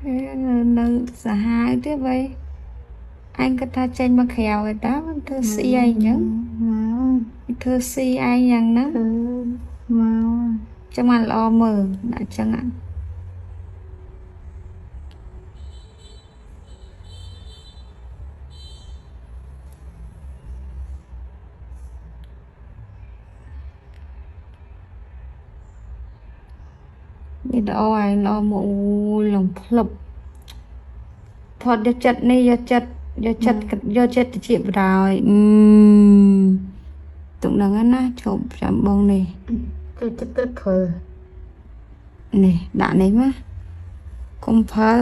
នៅសាហាវទេវ៉ៃអញគាត់ថាចេញមកក្រៅឯតាធ្វើស៊ីអីអញ្ចឹងធ្វើស៊ីឯងយ៉ាងហ្នឹងមកចឹងមកល្អមើលដាក់ចឹងអាវីដេអូឯងល្អមកអូយលំភ្លឹបថតយកចិត្តនេះយកចិត្តតិចបណ្ដោយទុកហ្នឹងណាជប់ចាំបងនេះទៅចិត្តទៅព្រើនេះដាក់នេះមកកុំព្រើ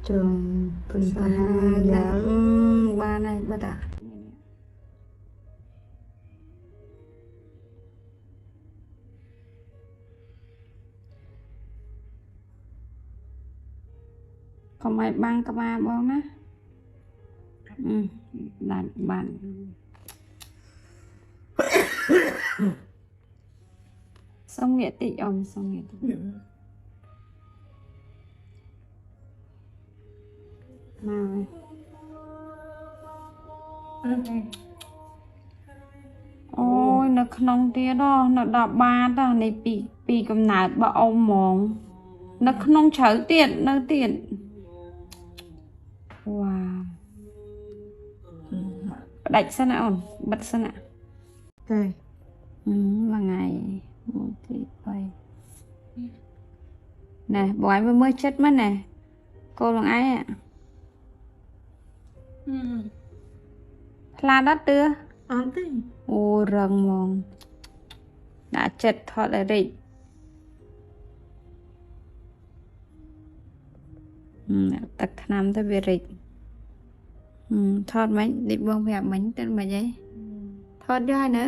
ជុំព្រឹងយ៉ាងបានហើយបាត់អាកុំឲ្យបាំងក្បាលបងណាដាច់បានសុំងាកតិចអ៊ំសុំងាកតិចមកអូយនៅក្នុងទៀតនៅ10បាតនេះពីកំណើតបើអ៊ំហ្មងនៅក្នុងជ្រៅទៀតនៅទៀតវ៉ាផ្ដាច់សិនណាអូនបិទសិនណាទេមួយថ្ងៃមួយទី3ណែបងឯងមើលចិត្តមកណែកូនបងឯងផ្លាដត់ទឿអត់ទេអូរឹងហ្មងដាក់ចិត្តថតឲ្យរីកទឹកថ្នាំទៅវារីកថតមិននេះបងប្រាប់មិញទៅមិនអីថតយកហើយនៅ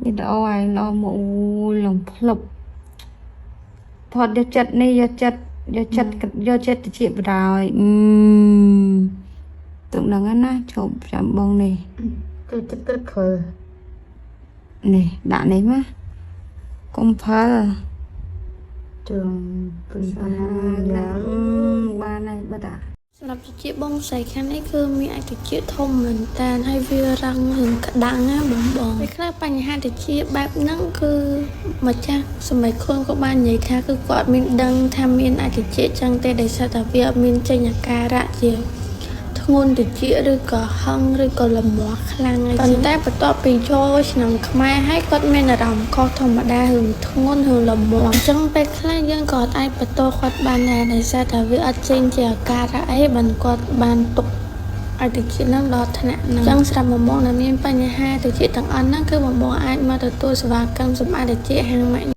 វីដេអូឯងល្អមកអូយលំភ្លឹបថតយកចិត្តនេះយកចិត្តតិចបណ្ដោយទុកហ្នឹងណាជប់ចាំបងនេះទៅចិត្តទៅព្រើនេះដាក់នេះមកកុំព្រើជុំព្រឹងយ៉ាងបានហើយបាត់អាសម្រាប់ជាបងស្រីខាងនេះគឺមានអាចតិចធំមែនតើហើយវារឹងរឿងក្តាំងណាបងពេលខ្លះបញ្ហាតិចបែបហ្នឹងគឺម្ចាស់សម័យខ្លួនក៏បាននិយាយថាគឺគាត់មានដឹងថាមានអាចតិចចឹងទេដោយសារតែវាអត់មានចេញអាការៈជាធ្ងន់តិចឬក៏ហឹងឬក៏លមាស់ខ្លាំងអីប៉ុន្តែបន្ទាប់ពីចូលឆ្នាំខ្មែរហើយគាត់មានអារម្មណ៍ខុសធម្មតារឿងធ្ងន់រឿងលមាស់អញ្ចឹងពេលខ្លះយើងក៏អាចបន្តគាត់បានដែរដោយសារតែវាអត់ចេញជាអាការៈអីបានគាត់បានទុកឲ្យតិចហ្នឹងដល់ថ្នាក់ហ្នឹងអញ្ចឹងស្រាប់បំបងដែលមានបញ្ហាតិចទាំងអស់ហ្នឹងគឺបំបងអាចមកទទួលសេវាកម្មសម្អាតតិចហាងម៉ាក់